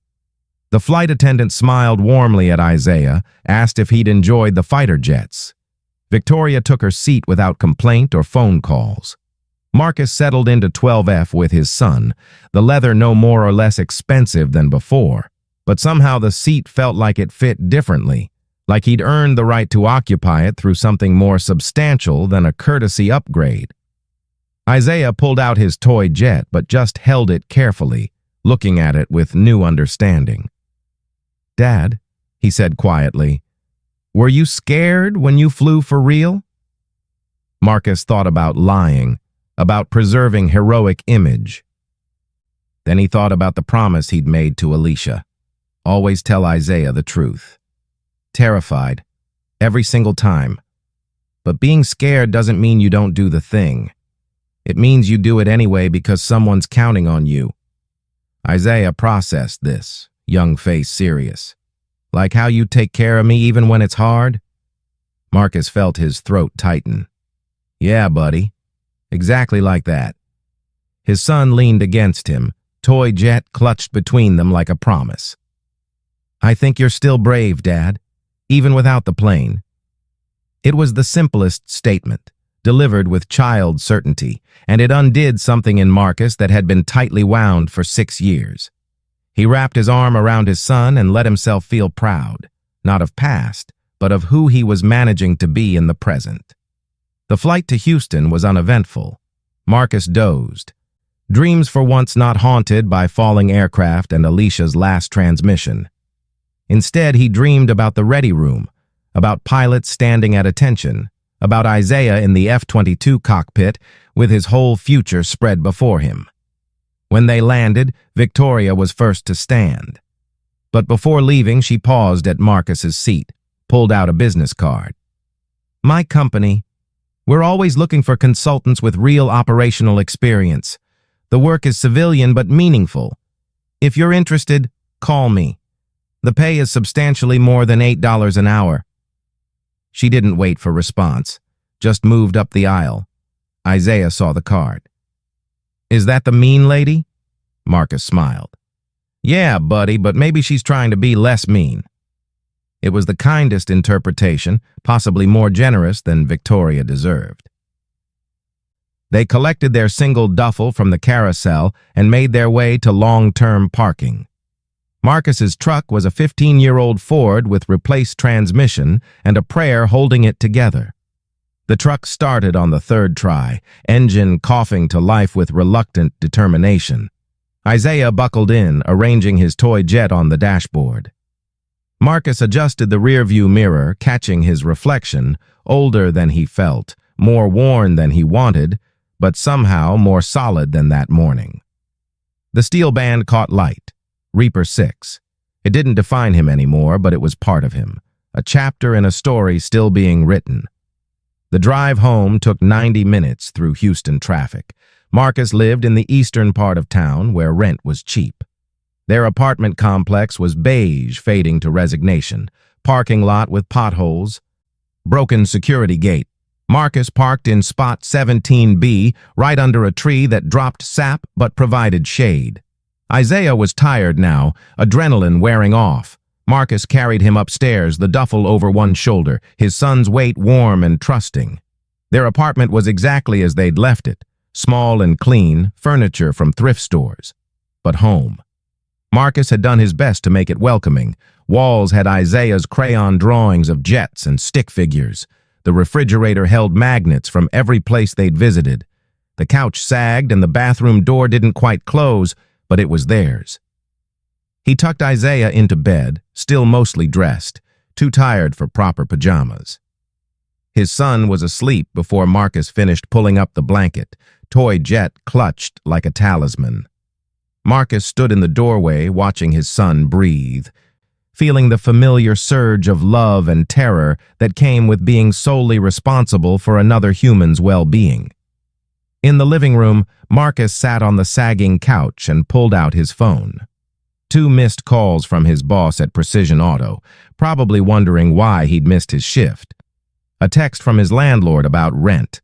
The flight attendant smiled warmly at Isaiah, asked if he'd enjoyed the fighter jets. Victoria took her seat without complaint or phone calls. Marcus settled into 12F with his son, the leather no more or less expensive than before, but somehow the seat felt like it fit differently, like he'd earned the right to occupy it through something more substantial than a courtesy upgrade. Isaiah pulled out his toy jet, but just held it carefully, looking at it with new understanding. "Dad," he said quietly, "were you scared when you flew for real?" Marcus thought about lying, about preserving heroic image. Then he thought about the promise he'd made to Alicia. Always tell Isaiah the truth. Terrified. Every single time. But being scared doesn't mean you don't do the thing. It means you do it anyway because someone's counting on you. Isaiah processed this, young face serious. Like how you take care of me even when it's hard? Marcus felt his throat tighten. Yeah, buddy. Exactly like that. His son leaned against him, toy jet clutched between them like a promise. I think you're still brave, Dad, even without the plane. It was the simplest statement, delivered with child certainty, and it undid something in Marcus that had been tightly wound for 6 years. He wrapped his arm around his son and let himself feel proud, not of past, but of who he was managing to be in the present. The flight to Houston was uneventful. Marcus dozed. Dreams for once not haunted by falling aircraft and Alicia's last transmission. Instead, he dreamed about the ready room, about pilots standing at attention, about Isaiah in the F-22 cockpit with his whole future spread before him. When they landed, Victoria was first to stand. But before leaving, she paused at Marcus's seat, pulled out a business card. My company. We're always looking for consultants with real operational experience. The work is civilian but meaningful. If you're interested, call me. The pay is substantially more than $8 an hour. She didn't wait for response, just moved up the aisle. Isaiah saw the card. Is that the mean lady? Marcus smiled. Yeah, buddy, but maybe she's trying to be less mean. It was the kindest interpretation, possibly more generous than Victoria deserved. They collected their single duffel from the carousel and made their way to long-term parking. Marcus's truck was a 15-year-old Ford with replaced transmission and a prayer holding it together. The truck started on the third try, engine coughing to life with reluctant determination. Isaiah buckled in, arranging his toy jet on the dashboard. Marcus adjusted the rearview mirror, catching his reflection, older than he felt, more worn than he wanted, but somehow more solid than that morning. The steel band caught light. Reaper 6. It didn't define him anymore, but it was part of him, a chapter in a story still being written. The drive home took 90 minutes through Houston traffic. Marcus lived in the eastern part of town where rent was cheap. Their apartment complex was beige, fading to resignation, parking lot with potholes, broken security gate. Marcus parked in spot 17B, right under a tree that dropped sap but provided shade. Isaiah was tired now, adrenaline wearing off. Marcus carried him upstairs, the duffel over one shoulder, his son's weight warm and trusting. Their apartment was exactly as they'd left it, small and clean, furniture from thrift stores. But home. Marcus had done his best to make it welcoming. Walls had Isaiah's crayon drawings of jets and stick figures. The refrigerator held magnets from every place they'd visited. The couch sagged and the bathroom door didn't quite close, but it was theirs. He tucked Isaiah into bed, still mostly dressed, too tired for proper pajamas. His son was asleep before Marcus finished pulling up the blanket, toy jet clutched like a talisman. Marcus stood in the doorway watching his son breathe, feeling the familiar surge of love and terror that came with being solely responsible for another human's well-being. In the living room, Marcus sat on the sagging couch and pulled out his phone. 2 missed calls from his boss at Precision Auto, probably wondering why he'd missed his shift. A text from his landlord about rent.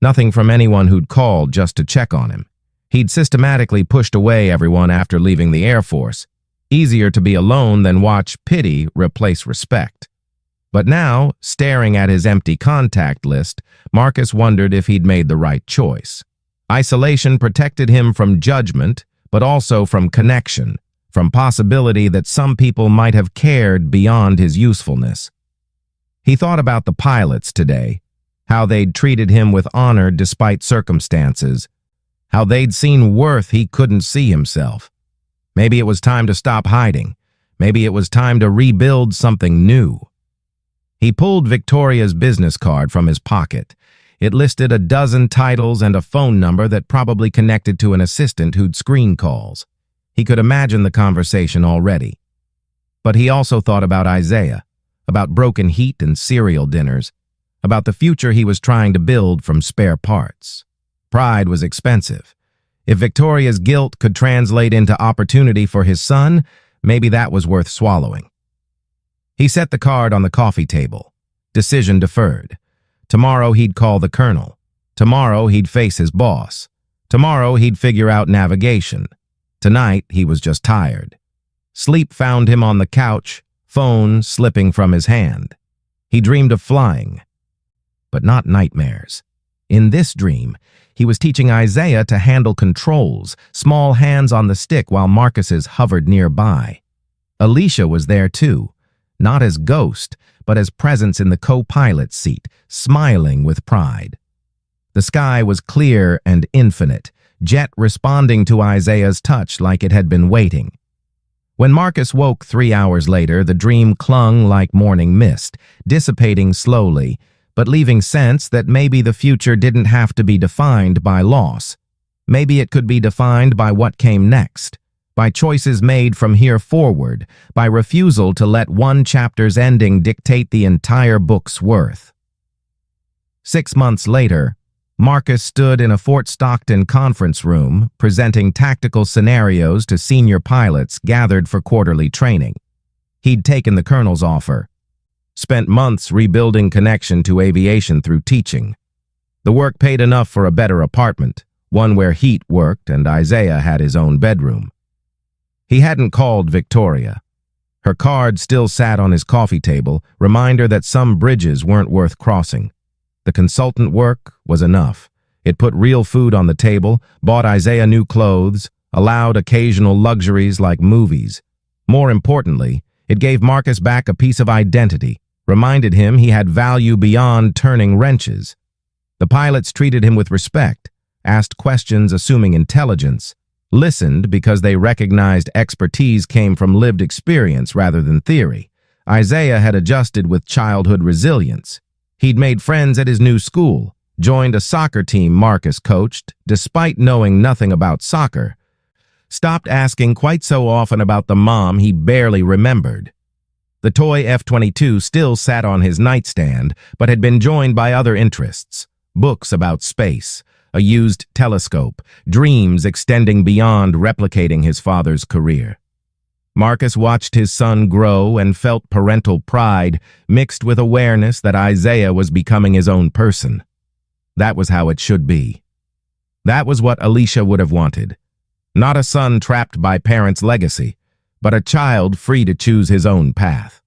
Nothing from anyone who'd called just to check on him. He'd systematically pushed away everyone after leaving the Air Force. Easier to be alone than watch pity replace respect. But now, staring at his empty contact list, Marcus wondered if he'd made the right choice. Isolation protected him from judgment, but also from connection, from possibility that some people might have cared beyond his usefulness. He thought about the pilots today, how they'd treated him with honor despite circumstances, how they'd seen worth he couldn't see himself. Maybe it was time to stop hiding. Maybe it was time to rebuild something new. He pulled Victoria's business card from his pocket. It listed 12 titles and a phone number that probably connected to an assistant who'd screen calls. He could imagine the conversation already. But he also thought about Isaiah, about broken heat and cereal dinners, about the future he was trying to build from spare parts. Pride was expensive. If Victoria's guilt could translate into opportunity for his son, maybe that was worth swallowing. He set the card on the coffee table. Decision deferred. Tomorrow he'd call the colonel. Tomorrow he'd face his boss. Tomorrow he'd figure out navigation. Tonight he was just tired. Sleep found him on the couch, phone slipping from his hand. He dreamed of flying, but not nightmares. In this dream, he was teaching Isaiah to handle controls, small hands on the stick while Marcus's hovered nearby. Alicia was there too, not as ghost, but as presence in the co-pilot seat, smiling with pride. The sky was clear and infinite, Jet responding to Isaiah's touch like it had been waiting. When Marcus woke 3 hours later, the dream clung like morning mist, dissipating slowly, but leaving sense that maybe the future didn't have to be defined by loss. Maybe it could be defined by what came next, by choices made from here forward, by refusal to let one chapter's ending dictate the entire book's worth. 6 months later, Marcus stood in a Fort Stockton conference room, presenting tactical scenarios to senior pilots gathered for quarterly training. He'd taken the colonel's offer, spent months rebuilding connection to aviation through teaching. The work paid enough for a better apartment, one where heat worked and Isaiah had his own bedroom. He hadn't called Victoria. Her card still sat on his coffee table, reminder that some bridges weren't worth crossing. The consultant work was enough. It put real food on the table, bought Isaiah new clothes, allowed occasional luxuries like movies. More importantly, it gave Marcus back a piece of identity, reminded him he had value beyond turning wrenches. The pilots treated him with respect, asked questions assuming intelligence, listened because they recognized expertise came from lived experience rather than theory. Isaiah had adjusted with childhood resilience. He'd made friends at his new school, joined a soccer team Marcus coached, despite knowing nothing about soccer, stopped asking quite so often about the mom he barely remembered. The toy F-22 still sat on his nightstand, but had been joined by other interests, books about space, a used telescope, dreams extending beyond replicating his father's career. Marcus watched his son grow and felt parental pride mixed with awareness that Isaiah was becoming his own person. That was how it should be. That was what Alicia would have wanted. Not a son trapped by parents' legacy, but a child free to choose his own path.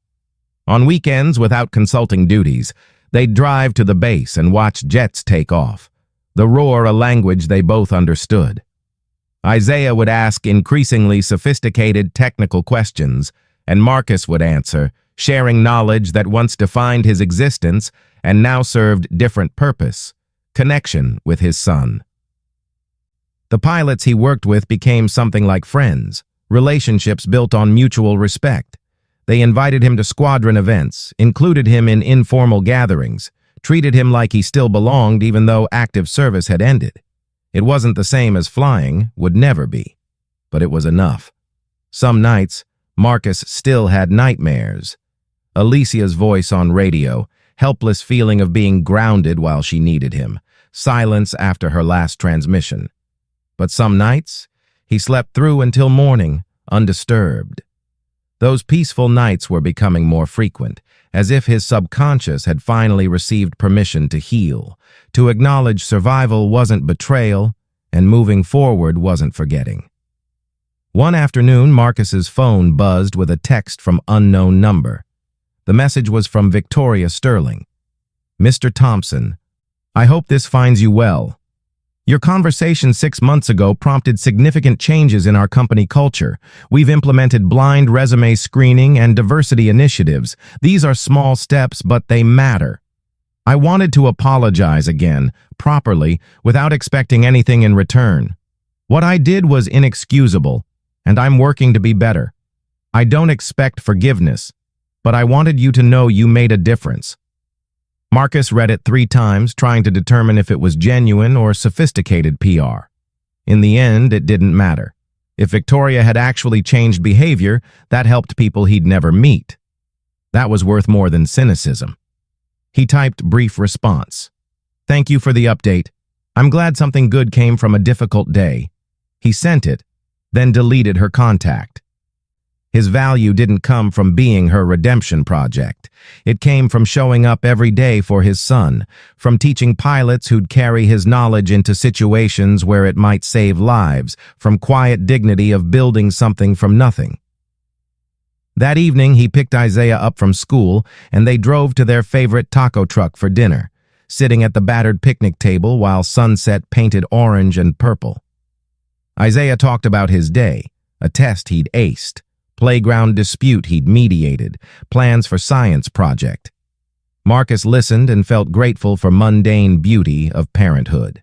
On weekends, without consulting duties, they'd drive to the base and watch jets take off, the roar a language they both understood. Isaiah would ask increasingly sophisticated technical questions, and Marcus would answer, sharing knowledge that once defined his existence and now served different purpose, connection with his son. The pilots he worked with became something like friends, relationships built on mutual respect. They invited him to squadron events, included him in informal gatherings, treated him like he still belonged even though active service had ended. It wasn't the same as flying, would never be, but it was enough. Some nights, Marcus still had nightmares. Alicia's voice on radio, helpless feeling of being grounded while she needed him, silence after her last transmission. But some nights, he slept through until morning, undisturbed. Those peaceful nights were becoming more frequent, as if his subconscious had finally received permission to heal, to acknowledge survival wasn't betrayal, and moving forward wasn't forgetting. One afternoon, Marcus's phone buzzed with a text from unknown number. The message was from Victoria Sterling. "Mr. Thompson, I hope this finds you well. Your conversation 6 months ago prompted significant changes in our company culture. We've implemented blind resume screening and diversity initiatives. These are small steps, but they matter. I wanted to apologize again, properly, without expecting anything in return. What I did was inexcusable, and I'm working to be better. I don't expect forgiveness, but I wanted you to know you made a difference." Marcus read it 3 times, trying to determine if it was genuine or sophisticated PR. In the end, it didn't matter. If Victoria had actually changed behavior, that helped people he'd never meet. That was worth more than cynicism. He typed brief response. "Thank you for the update. I'm glad something good came from a difficult day." He sent it, then deleted her contact. His value didn't come from being her redemption project. It came from showing up every day for his son, from teaching pilots who'd carry his knowledge into situations where it might save lives, from quiet dignity of building something from nothing. That evening, he picked Isaiah up from school, and they drove to their favorite taco truck for dinner, sitting at the battered picnic table while sunset painted orange and purple. Isaiah talked about his day, a test he'd aced, playground dispute he'd mediated, plans for science project. Marcus listened and felt grateful for mundane beauty of parenthood.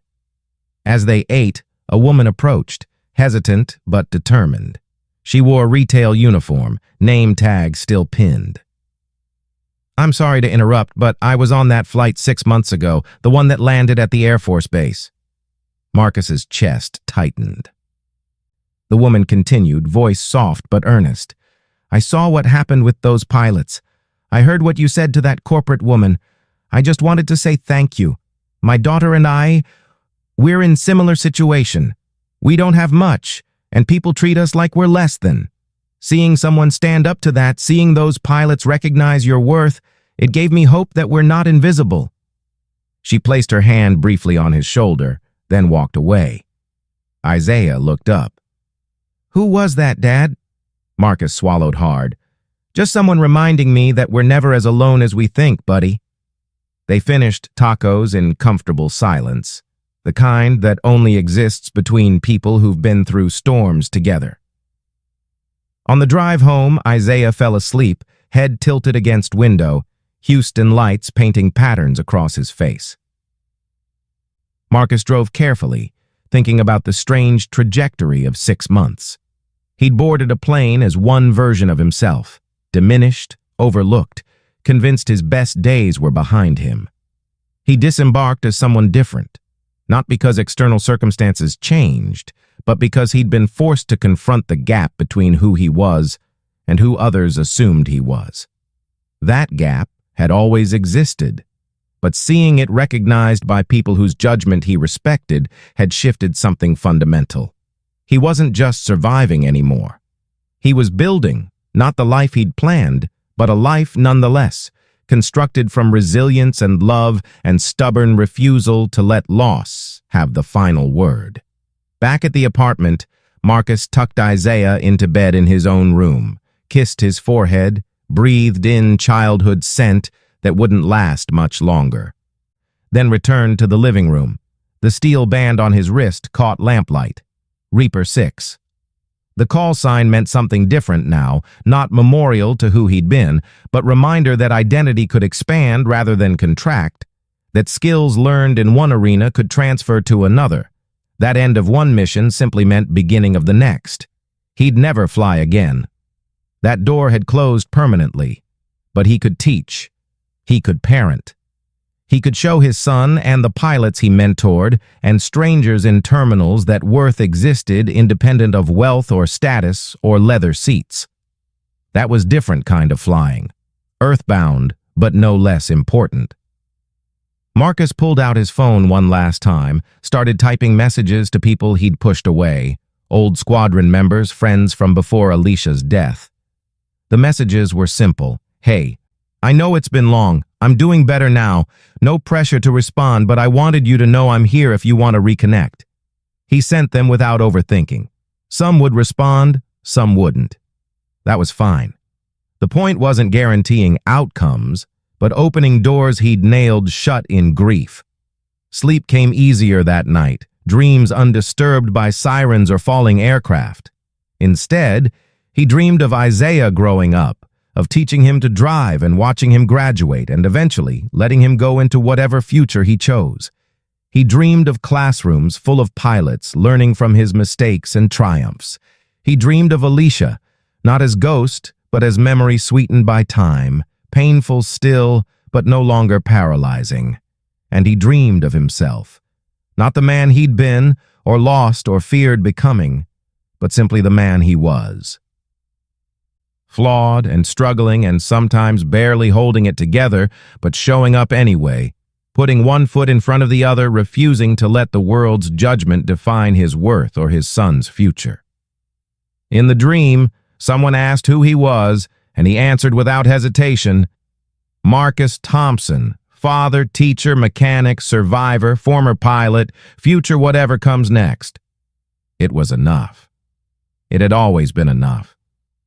As they ate, a woman approached, hesitant but determined. She wore retail uniform, name tag still pinned. "I'm sorry to interrupt, but I was on that flight 6 months ago, the one that landed at the Air Force Base." Marcus's chest tightened. The woman continued, voice soft but earnest. "I saw what happened with those pilots. I heard what you said to that corporate woman. I just wanted to say thank you. My daughter and we're in similar situation. We don't have much, and people treat us like we're less than. Seeing someone stand up to that, seeing those pilots recognize your worth, it gave me hope that we're not invisible." She placed her hand briefly on his shoulder, then walked away. Isaiah looked up. "Who was that, Dad?" Marcus swallowed hard. "Just someone reminding me that we're never as alone as we think, buddy." They finished tacos in comfortable silence, the kind that only exists between people who've been through storms together. On the drive home, Isaiah fell asleep, head tilted against window, Houston lights painting patterns across his face. Marcus drove carefully, thinking about the strange trajectory of 6 months. He'd boarded a plane as one version of himself, diminished, overlooked, convinced his best days were behind him. He disembarked as someone different, not because external circumstances changed, but because he'd been forced to confront the gap between who he was and who others assumed he was. That gap had always existed, but seeing it recognized by people whose judgment he respected had shifted something fundamental. He wasn't just surviving anymore. He was building, not the life he'd planned, but a life nonetheless, constructed from resilience and love and stubborn refusal to let loss have the final word. Back at the apartment, Marcus tucked Isaiah into bed in his own room, kissed his forehead, breathed in childhood scent that wouldn't last much longer. Then returned to the living room. The steel band on his wrist caught lamplight. Reaper 6. The call sign meant something different now, not memorial to who he'd been, but reminder that identity could expand rather than contract, that skills learned in one arena could transfer to another. That end of one mission simply meant beginning of the next. He'd never fly again. That door had closed permanently, but he could teach. He could parent. He could show his son and the pilots he mentored and strangers in terminals that worth existed independent of wealth or status or leather seats. That was different kind of flying. Earthbound, but no less important. Marcus pulled out his phone one last time, started typing messages to people he'd pushed away, old squadron members, friends from before Alicia's death. The messages were simple. "Hey, I know it's been long. I'm doing better now. No pressure to respond, but I wanted you to know I'm here if you want to reconnect." He sent them without overthinking. Some would respond, some wouldn't. That was fine. The point wasn't guaranteeing outcomes, but opening doors he'd nailed shut in grief. Sleep came easier that night, dreams undisturbed by sirens or falling aircraft. Instead, he dreamed of Isaiah growing up, of teaching him to drive and watching him graduate and eventually letting him go into whatever future he chose. He dreamed of classrooms full of pilots learning from his mistakes and triumphs. He dreamed of Alicia, not as ghost, but as memory sweetened by time, painful still, but no longer paralyzing. And he dreamed of himself, not the man he'd been or lost or feared becoming, but simply the man he was. Flawed and struggling and sometimes barely holding it together, but showing up anyway, putting one foot in front of the other, refusing to let the world's judgment define his worth or his son's future. In the dream, someone asked who he was, and he answered without hesitation, Marcus Thompson, father, teacher, mechanic, survivor, former pilot, future whatever comes next. It was enough. It had always been enough.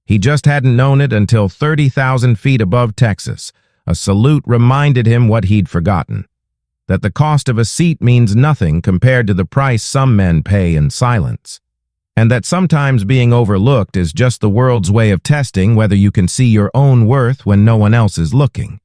He just hadn't known it until 30,000 feet above Texas. A salute reminded him what he'd forgotten, that the cost of a seat means nothing compared to the price some men pay in silence, and that sometimes being overlooked is just the world's way of testing whether you can see your own worth when no one else is looking.